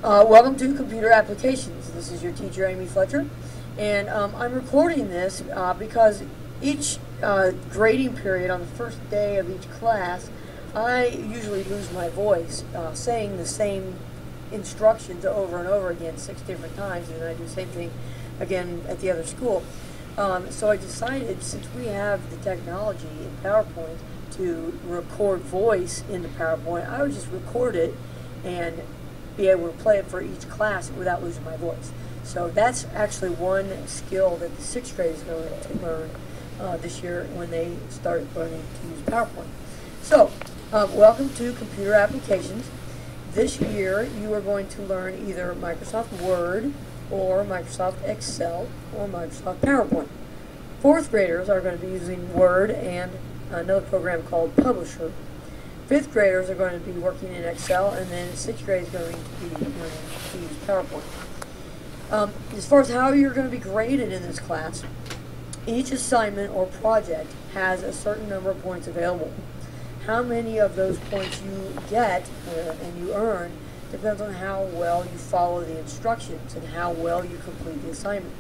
Welcome to Computer Applications. This is your teacher, Amy Fletcher, and I'm recording this because each grading period on the first day of each class, I usually lose my voice saying the same instructions over and over again 6 different times, and I do the same thing again at the other school. So I decided, since we have the technology in PowerPoint to record voice into PowerPoint, I would just record it and be able to play it for each class without losing my voice. So that's actually one skill that the 6th grade is going to learn this year when they start learning to use PowerPoint. So, welcome to Computer Applications. This year you are going to learn either Microsoft Word or Microsoft Excel or Microsoft PowerPoint. 4th graders are going to be using Word and another program called Publisher. 5th graders are going to be working in Excel, and then 6th grade is going to be learning to use PowerPoint. As far as how you're going to be graded in this class, each assignment or project has a certain number of points available. How many of those points you get and you earn depends on how well you follow the instructions and how well you complete the assignment.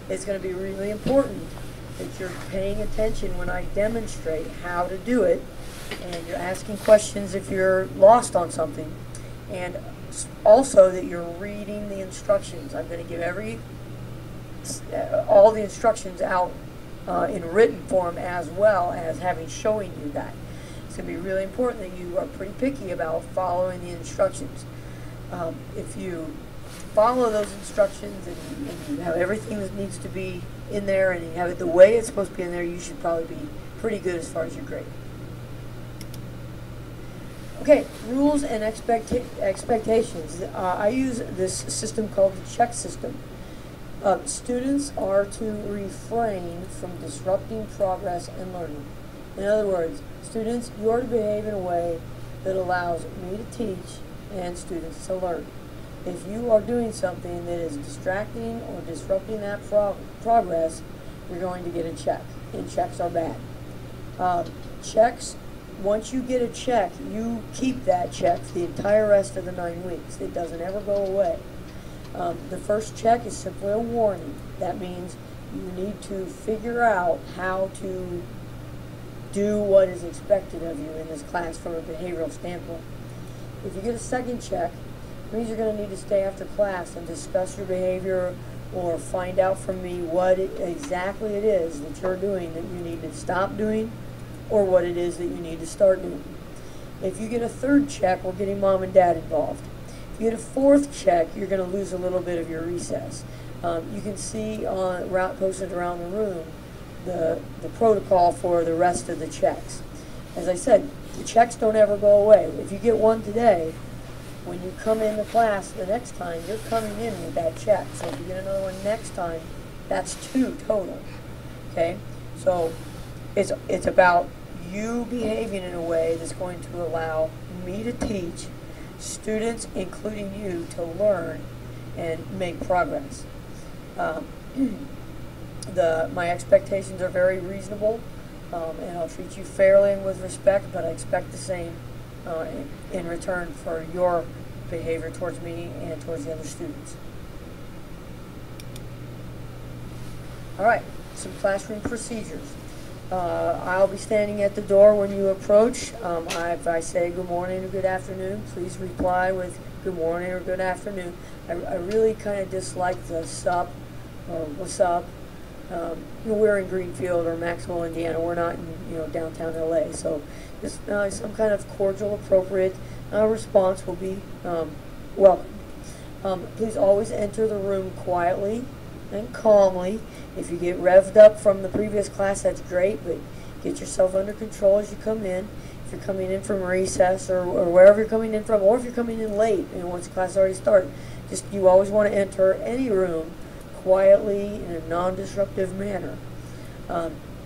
It's going to be really important that you're paying attention when I demonstrate how to do it, and you're asking questions if you're lost on something, and also that you're reading the instructions. I'm going to give all the instructions out in written form, as well as showing you that. It's going to be really important that you are pretty picky about following the instructions. If you follow those instructions and you have everything that needs to be in there and you have it the way it's supposed to be in there, you should probably be pretty good as far as your grade. Okay, rules and expectations. I use this system called the check system. Students are to refrain from disrupting progress and learning. In other words, students, you are to behave in a way that allows me to teach and students to learn. If you are doing something that is distracting or disrupting that progress, you're going to get a check, and checks are bad. Checks, once you get a check, you keep that check for the entire rest of the 9 weeks. It doesn't ever go away. The first check is simply a warning. That means you need to figure out how to do what is expected of you in this class from a behavioral standpoint. If you get a second check, it means you're going to need to stay after class and discuss your behavior or find out from me what exactly it is that you're doing that you need to stop doing, or what it is that you need to start doing. If you get a third check, we're getting mom and dad involved. If you get a fourth check, you're going to lose a little bit of your recess. You can see posted around the room the protocol for the rest of the checks. As I said, the checks don't ever go away. If you get one today, when you come into class the next time, you're coming in with that check. So if you get another one next time, that's 2 total. Okay? So it's about you behaving in a way that's going to allow me to teach, students, including you, to learn and make progress. My expectations are very reasonable, and I'll treat you fairly and with respect, but I expect the same in return for your behavior towards me and towards the other students. All right, some classroom procedures. I'll be standing at the door when you approach. If I say good morning or good afternoon, please reply with good morning or good afternoon. I really kind of dislike the sup or what's up. We're in Greenfield or Maxwell, Indiana. We're not in downtown LA. So just some kind of cordial, appropriate response will be welcome. Please always enter the room quietly and calmly. If you get revved up from the previous class, that's great, but get yourself under control as you come in. If you're coming in from recess or wherever you're coming in from, or if you're coming in late, once class already started, you always want to enter any room quietly in a non-disruptive manner.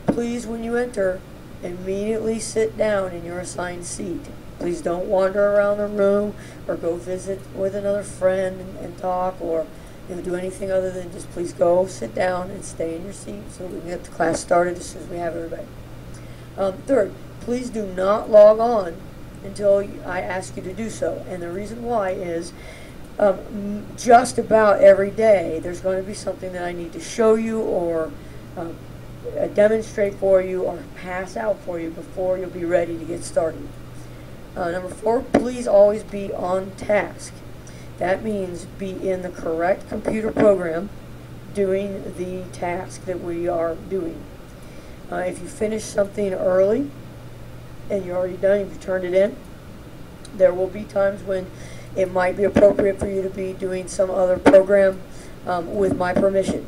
Please, when you enter, immediately sit down in your assigned seat. Please don't wander around the room or go visit with another friend and talk, or do anything other than just please go sit down and stay in your seat so we can get the class started as soon as we have everybody. Third, please do not log on until I ask you to do so. And the reason why is Just about every day there's going to be something that I need to show you or demonstrate for you or pass out for you before you'll be ready to get started. Number 4, please always be on task. That means be in the correct computer program doing the task that we are doing. If you finish something early and you're already done, if you turned it in, there will be times when it might be appropriate for you to be doing some other program with my permission.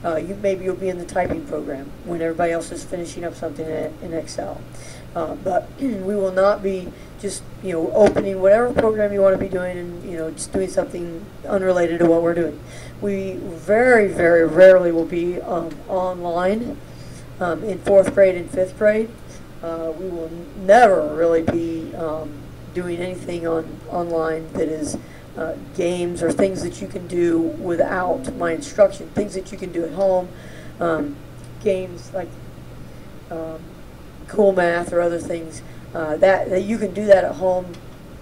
Maybe you'll be in the typing program when everybody else is finishing up something in Excel. But we will not be just opening whatever program you want to be doing and just doing something unrelated to what we're doing. We very, very rarely will be online in 4th grade and 5th grade. We will never really be doing anything online that is games or things that you can do without my instruction, things that you can do at home, games like Cool Math or other things that you can do that at home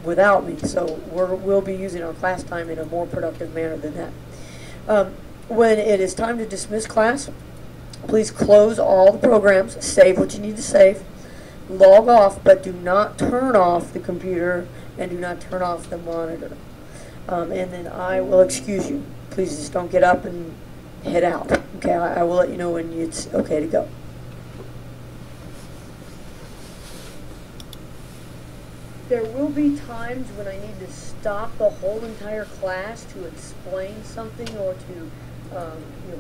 without me. So we'll be using our class time in a more productive manner than that. When it is time to dismiss class, please close all the programs, save what you need to save, log off, but do not turn off the computer and do not turn off the monitor. And then I will excuse you. Please just don't get up and head out. Okay, I will let you know when it's okay to go. There will be times when I need to stop the whole entire class to explain something or to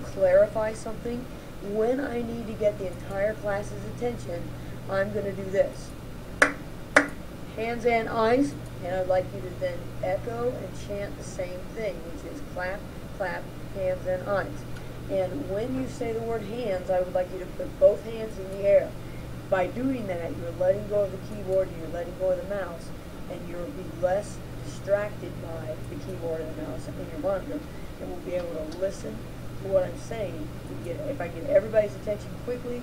clarify something. When I need to get the entire class's attention, I'm going to do this. Hands and eyes, and I'd like you to then echo and chant the same thing, which is clap, clap, hands and eyes. And when you say the word hands, I would like you to put both hands in the air. By doing that, you're letting go of the keyboard and you're letting go of the mouse, and you'll be less distracted by the keyboard and the mouse and your monitor, and we'll be able to listen to what I'm saying. If I get everybody's attention quickly,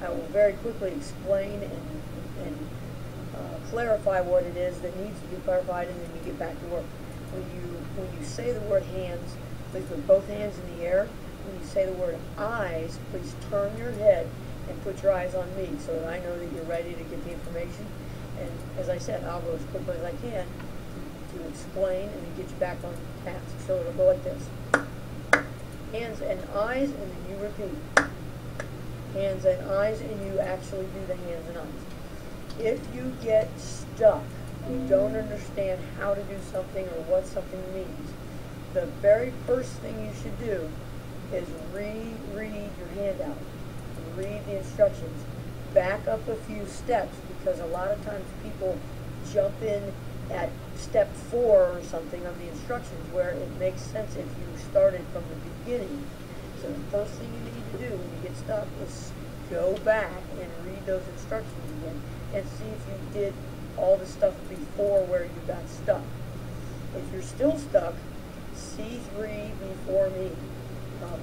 I will very quickly explain and clarify what it is that needs to be clarified, and then you get back to work. When you say the word hands, please put both hands in the air. When you say the word eyes, please turn your head and put your eyes on me so that I know that you're ready to get the information. And as I said, I'll go as quickly as I can to explain and then get you back on task. So it'll go like this. Hands and eyes, and then you repeat. Hands and eyes, and you actually do the hands and eyes. If you get stuck, you don't understand how to do something or what something means, the very first thing you should do is reread your handout. Read the instructions. Back up a few steps, because a lot of times people jump in at step 4 or something of the instructions where it makes sense if you started from the beginning. So the first thing you need to do when you get stuck is go back and read those instructions again and see if you did all the stuff before where you got stuck. If you're still stuck, C3 before me.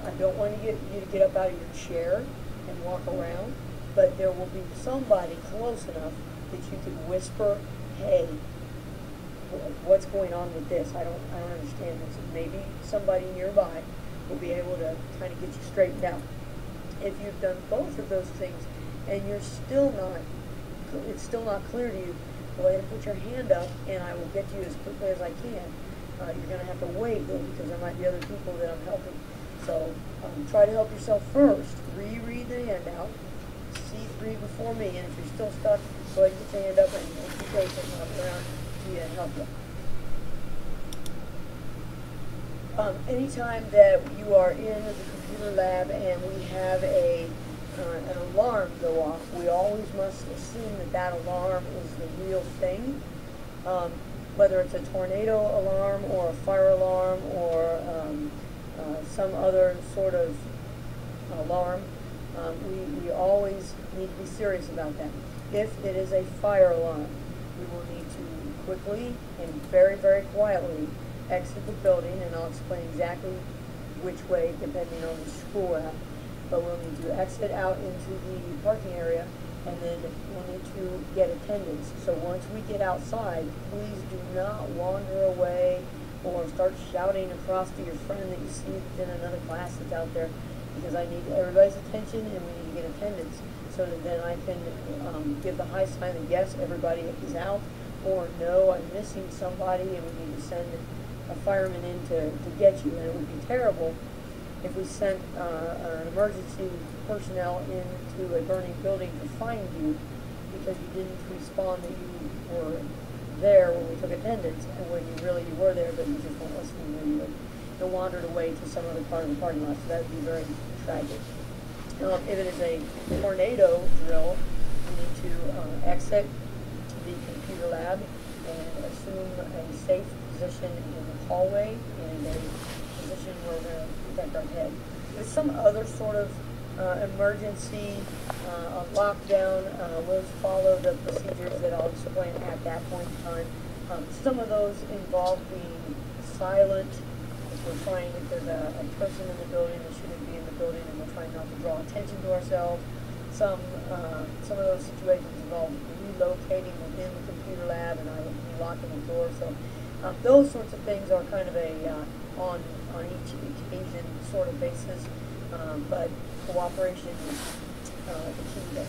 I don't want you to get up out of your chair and walk around, but there will be somebody close enough that you can whisper, hey, what's going on with this? I don't understand this. And maybe somebody nearby will be able to kind of get you straightened out. If you've done both of those things and it's still not clear to you, go ahead and put your hand up and I will get to you as quickly as I can. You're going to have to wait though, because there might be other people that I'm helping. So try to help yourself first. Reread the handout. C3 before me, and if you're still stuck, go ahead and put your hand up and keep patient and I'll be around to you and help you. Anytime that you are in the computer lab and we have an alarm go off, we always must assume that alarm is the real thing. Whether it's a tornado alarm or a fire alarm or some other sort of alarm, we always need to be serious about that. If it is a fire alarm, we will need to quickly and very, very quietly exit the building, and I'll explain exactly which way depending on the school app. But we'll need to exit out into the parking area, and then we'll need to get attendance. So once we get outside, please do not wander away or start shouting across to your friend that you see in another class that's out there, because I need everybody's attention and we need to get attendance, so that then I can give the high sign that yes, everybody is out, or no, I'm missing somebody and we need to send a fireman in to get you. And it would be terrible if we sent an emergency personnel into a burning building to find you because you didn't respond that you were there when we took attendance, and when you were there, but you just weren't listening, or you wandered away to some other part of the parking lot. So that would be very tragic. If it is a tornado drill, you need to exit the computer lab and assume a safe position in the hallway and a position where we're going to protect our head. There's some other sort of emergency lockdown. We'll follow the procedures that I'll explain at that point in time. Some of those involve being silent. If we're trying, if there's a person in the building that shouldn't be in the building, and we're trying not to draw attention to ourselves. Some of those situations involve relocating within the computer lab, and I will be locking the door. So those sorts of things are kind of a on each occasion sort of basis, but cooperation is the key there.